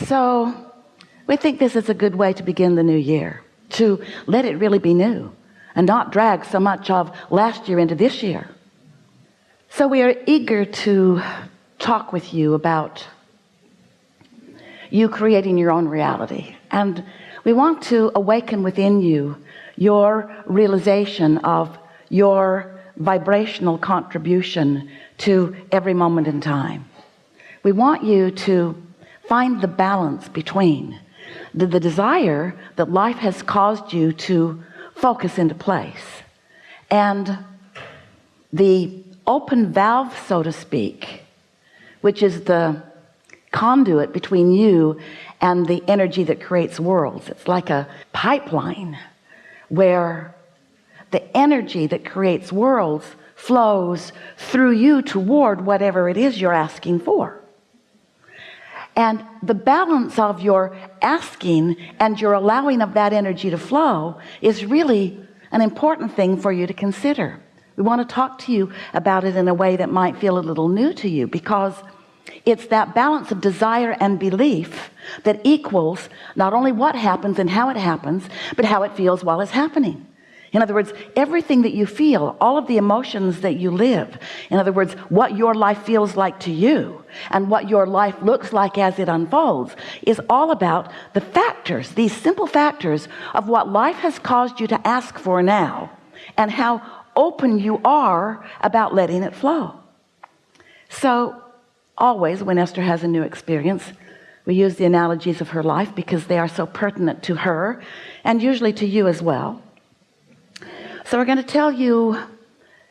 So we think this is a good way to begin the new year, to let it really be new and not drag so much of last year into this year. So we are eager to talk with you about you creating your own reality. And we want to awaken within you your realization of your vibrational contribution to every moment in time. We want you to find the balance between the desire that life has caused you to focus into place and the open valve, so to speak, which is the conduit between you and the energy that creates worlds. It's like a pipeline where the energy that creates worlds flows through you toward whatever it is you're asking for. And the balance of your asking and your allowing of that energy to flow is really an important thing for you to consider. We want to talk to you about it in a way that might feel a little new to you, because it's that balance of desire and belief that equals not only what happens and how it happens, but how it feels while it's happening. In other words, everything that you feel, all of the emotions that you live, in other words, what your life feels like to you and what your life looks like as it unfolds, is all about the factors, these simple factors of what life has caused you to ask for now and how open you are about letting it flow. So always when Esther has a new experience, we use the analogies of her life because they are so pertinent to her and usually to you as well. So we're going to tell you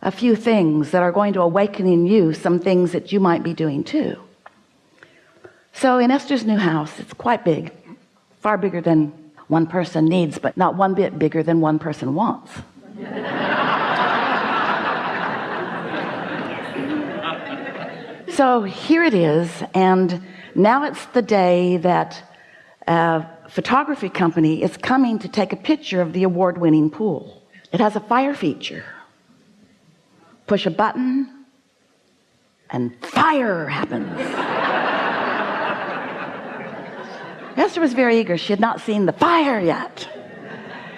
a few things that are going to awaken in you some things that you might be doing too. So in Esther's new house, it's quite big, far bigger than one person needs, but not one bit bigger than one person wants. So here it is, and now it's the day that a photography company is coming to take a picture of the award-winning pool. It has a fire feature. Push a button and fire happens. Esther was very eager. She had not seen the fire yet.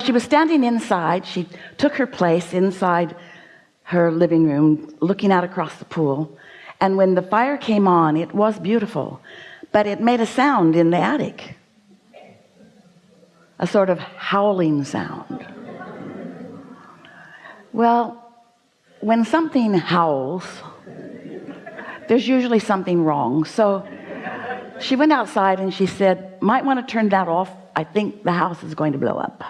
She was standing inside. She took her place inside her living room, looking out across the pool. And when the fire came on, it was beautiful, but it made a sound in the attic, a sort of howling sound. Well, when something howls, there's usually something wrong. So she went outside and she said, might want to turn that off. I think the house is going to blow up.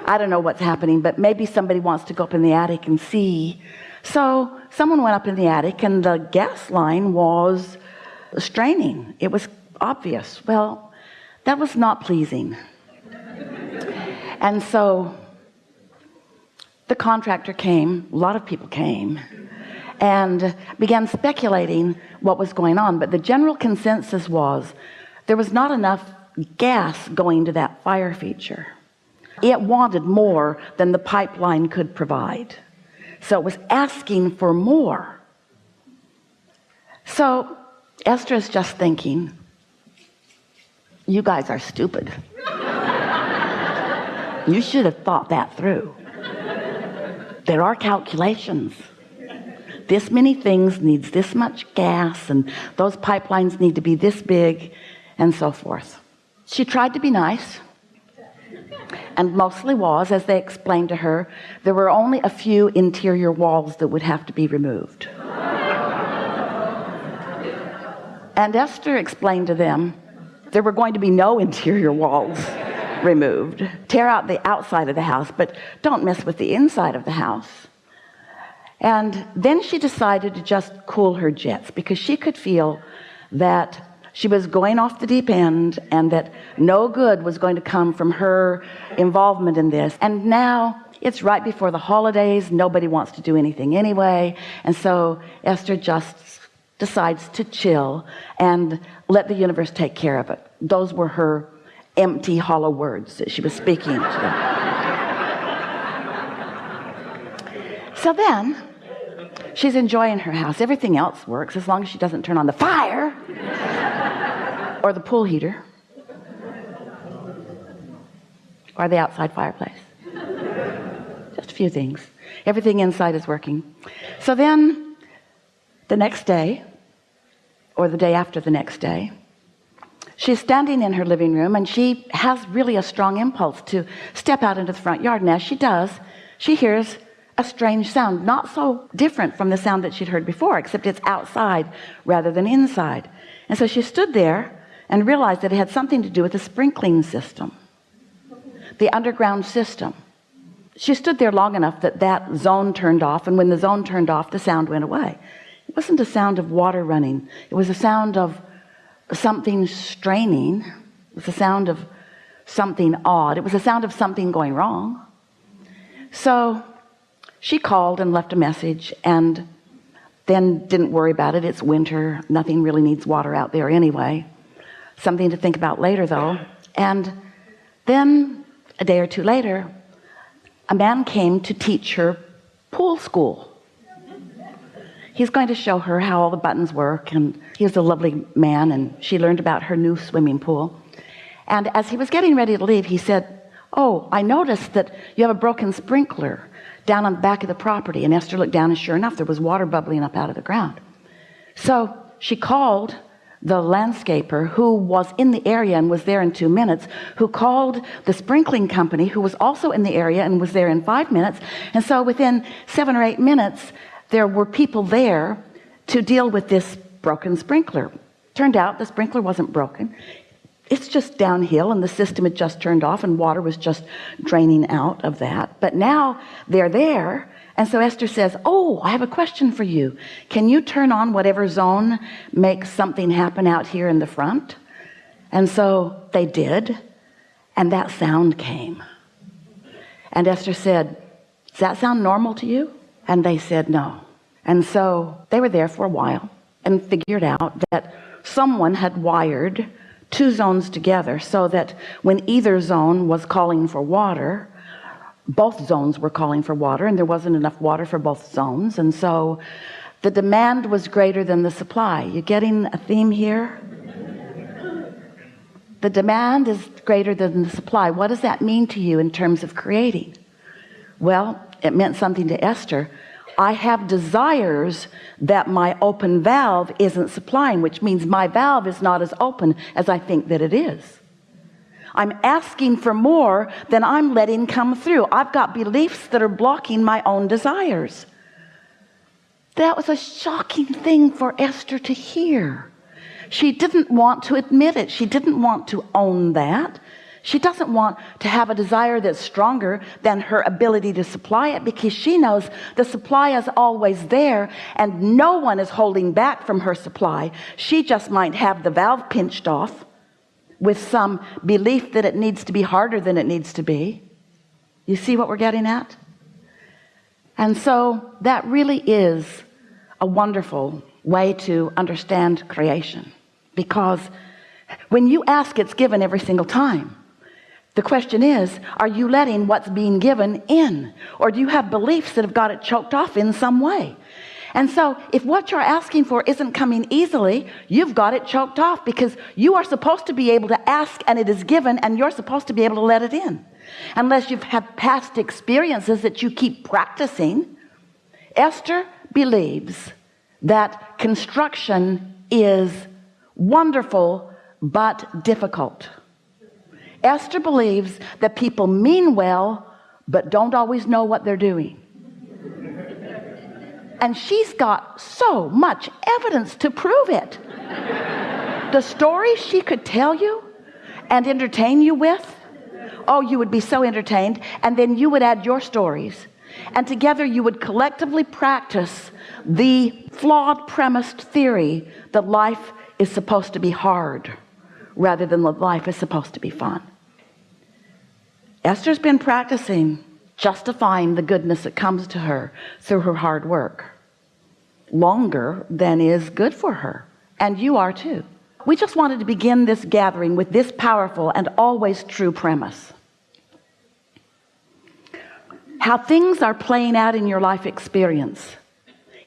I don't know what's happening, but maybe somebody wants to go up in the attic and see. So someone went up in the attic and the gas line was straining. It was obvious. Well, that was not pleasing. And so the contractor came, a lot of people came, and began speculating what was going on. But the general consensus was there was not enough gas going to that fire feature. It wanted more than the pipeline could provide. So it was asking for more. So Esther is just thinking, you guys are stupid. You should have thought that through. There are calculations. This many things needs this much gas, and those pipelines need to be this big, and so forth. She tried to be nice, and mostly was, as they explained to her, there were only a few interior walls that would have to be removed. And Esther explained to them there were going to be no interior walls removed. Tear out the outside of the house, but don't mess with the inside of the house. And then she decided to just cool her jets, because she could feel that she was going off the deep end and that no good was going to come from her involvement in this. And now it's right before the holidays. Nobody wants to do anything anyway. And so Esther just decides to chill and let the universe take care of it. Those were her empty, hollow words that she was speaking to them. So then she's enjoying her house. Everything else works as long as she doesn't turn on the fire. or the pool heater, or the outside fireplace. Just a few things. Everything inside is working. So then the next day, or the day after the next day, she's standing in her living room, and she has really a strong impulse to step out into the front yard. And as she does, she hears a strange sound, not so different from the sound that she'd heard before, except it's outside rather than inside. And so she stood there and realized that it had something to do with the sprinkling system, the underground system. She stood there long enough that that zone turned off, and when the zone turned off, the sound went away. It wasn't a sound of water running. It was a sound of something straining. It was a sound of something odd. It was a sound of something going wrong. So she called and left a message, and then didn't worry about it. It's winter. Nothing really needs water out there anyway. Something to think about later, though. And then a day or two later, a man came to teach her pool school. He's going to show her how all the buttons work, and he was a lovely man, and she learned about her new swimming pool. And as he was getting ready to leave, he said, "Oh, I noticed that you have a broken sprinkler down on the back of the property." And Esther looked down, and sure enough, there was water bubbling up out of the ground. So she called the landscaper, who was in the area and was there in 2 minutes, who called the sprinkling company, who was also in the area and was there in 5 minutes. And so within 7 or 8 minutes, there were people there to deal with this broken sprinkler. Turned out the sprinkler wasn't broken. It's just downhill, and the system had just turned off, and water was just draining out of that. But now they're there. And so Esther says, "Oh, I have a question for you. Can you turn on whatever zone makes something happen out here in the front?" And so they did, and that sound came. And Esther said, "Does that sound normal to you?" And they said no. And so they were there for a while and figured out that someone had wired 2 zones together so that when either zone was calling for water, both zones were calling for water, and there wasn't enough water for both zones. And so the demand was greater than the supply. You getting a theme here? The demand is greater than the supply. What does that mean to you in terms of creating? Well, it meant something to Esther. I have desires that my open valve isn't supplying, which means my valve is not as open as I think that it is. I'm asking for more than I'm letting come through. I've got beliefs that are blocking my own desires. That was a shocking thing for Esther to hear. She didn't want to admit it. She didn't want to own that. She doesn't want to have a desire that's stronger than her ability to supply it, because she knows the supply is always there and no one is holding back from her supply. She just might have the valve pinched off with some belief that it needs to be harder than it needs to be. You see what we're getting at? And so that really is a wonderful way to understand creation, because when you ask, it's given every single time. The question is, are you letting what's being given in? Or do you have beliefs that have got it choked off in some way? And so if what you're asking for isn't coming easily, you've got it choked off, because you are supposed to be able to ask and it is given, and you're supposed to be able to let it in. Unless you've had past experiences that you keep practicing. Esther believes that construction is wonderful but difficult. Esther believes that people mean well but don't always know what they're doing. And she's got so much evidence to prove it. The stories she could tell you and entertain you with, oh, you would be so entertained. And then you would add your stories, and together you would collectively practice the flawed premised theory that life is supposed to be hard rather than that life is supposed to be fun. Esther's been practicing justifying the goodness that comes to her through her hard work longer than is good for her. And you are too. We just wanted to begin this gathering with this powerful and always true premise. How things are playing out in your life experience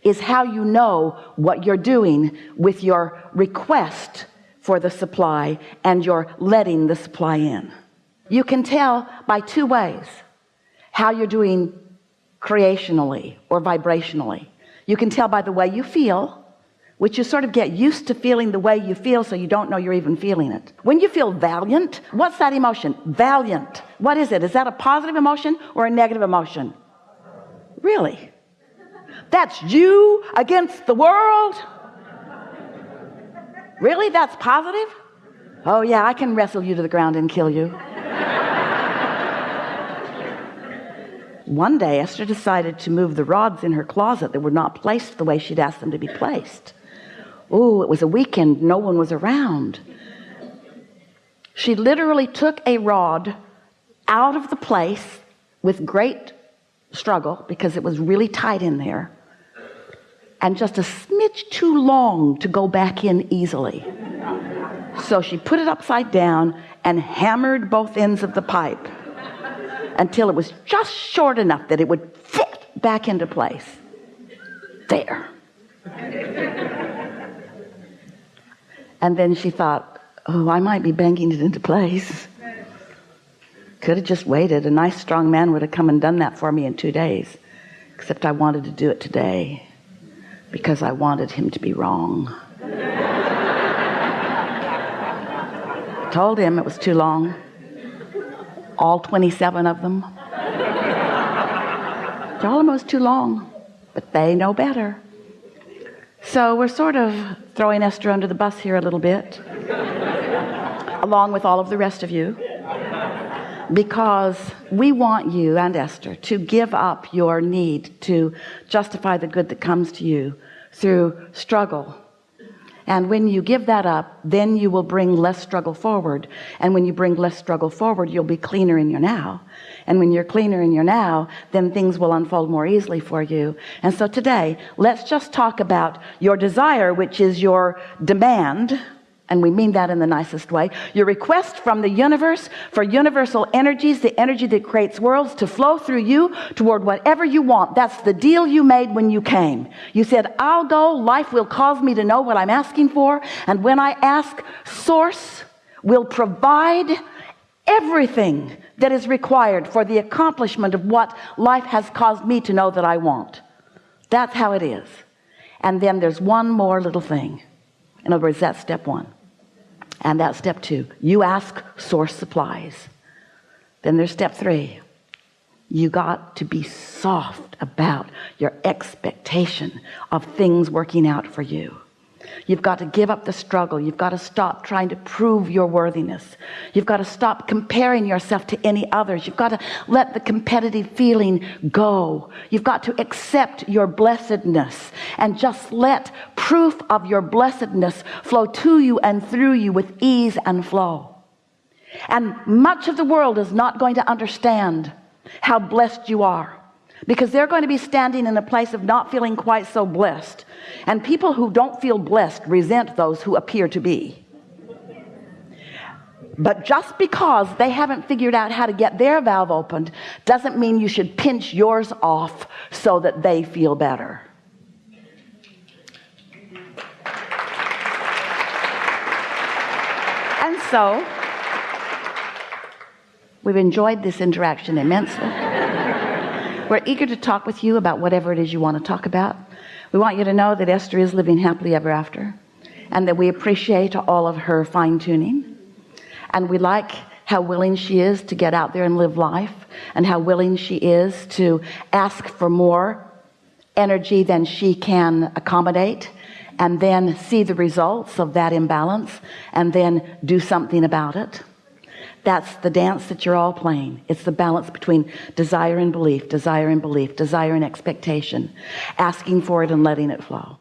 is how you know what you're doing with your request for the supply and you're letting the supply in. You can tell by two ways how you're doing creationally or vibrationally. You can tell by the way you feel, which you sort of get used to feeling the way you feel, so you don't know you're even feeling it. When you feel valiant, what's that emotion? Valiant. What is it? Is that a positive emotion or a negative emotion? Really? That's you against the world? Really? That's positive? Oh yeah, I can wrestle you to the ground and kill you. One day Esther decided to move the rods in her closet that were not placed the way she'd asked them to be placed. Oh, it was a weekend, no one was around. She literally took a rod out of the place with great struggle because it was really tight in there, and just a smidge too long to go back in easily. So she put it upside down and hammered both ends of the pipe until it was just short enough that it would fit back into place. There. And then she thought, oh, I might be banging it into place. Could have just waited. A nice strong man would have come and done that for me in 2 days. Except I wanted to do it today because I wanted him to be wrong. Told him it was too long. All 27 of them. Told him it was too long, but they know better. So we're sort of throwing Esther under the bus here a little bit, along with all of the rest of you, because we want you and Esther to give up your need to justify the good that comes to you through struggle. And when you give that up, then you will bring less struggle forward. And when you bring less struggle forward, you'll be cleaner in your now. And when you're cleaner in your now, then things will unfold more easily for you. And so today, let's just talk about your desire, which is your demand. And we mean that in the nicest way. Your request from the universe for universal energies, the energy that creates worlds, to flow through you toward whatever you want. That's the deal you made when you came. You said, I'll go, life will cause me to know what I'm asking for. And when I ask, Source will provide everything that is required for the accomplishment of what life has caused me to know that I want. That's how it is. And then there's one more little thing. In other words, that's step one. And that's step two. You ask, Source supplies. Then there's step three. You got to be soft about your expectation of things working out for you. You've got to give up the struggle. You've got to stop trying to prove your worthiness. You've got to stop comparing yourself to any others. You've got to let the competitive feeling go. You've got to accept your blessedness and just let proof of your blessedness flow to you and through you with ease and flow. And much of the world is not going to understand how blessed you are, because they're going to be standing in a place of not feeling quite so blessed. And people who don't feel blessed resent those who appear to be. But just because they haven't figured out how to get their valve opened doesn't mean you should pinch yours off so that they feel better. And so we've enjoyed this interaction immensely. We're eager to talk with you about whatever it is you want to talk about. We want you to know that Esther is living happily ever after, and that we appreciate all of her fine-tuning, and we like how willing she is to get out there and live life, and how willing she is to ask for more energy than she can accommodate, and then see the results of that imbalance, and then do something about it. That's the dance that you're all playing. It's the balance between desire and belief, desire and belief, desire and expectation, asking for it and letting it flow.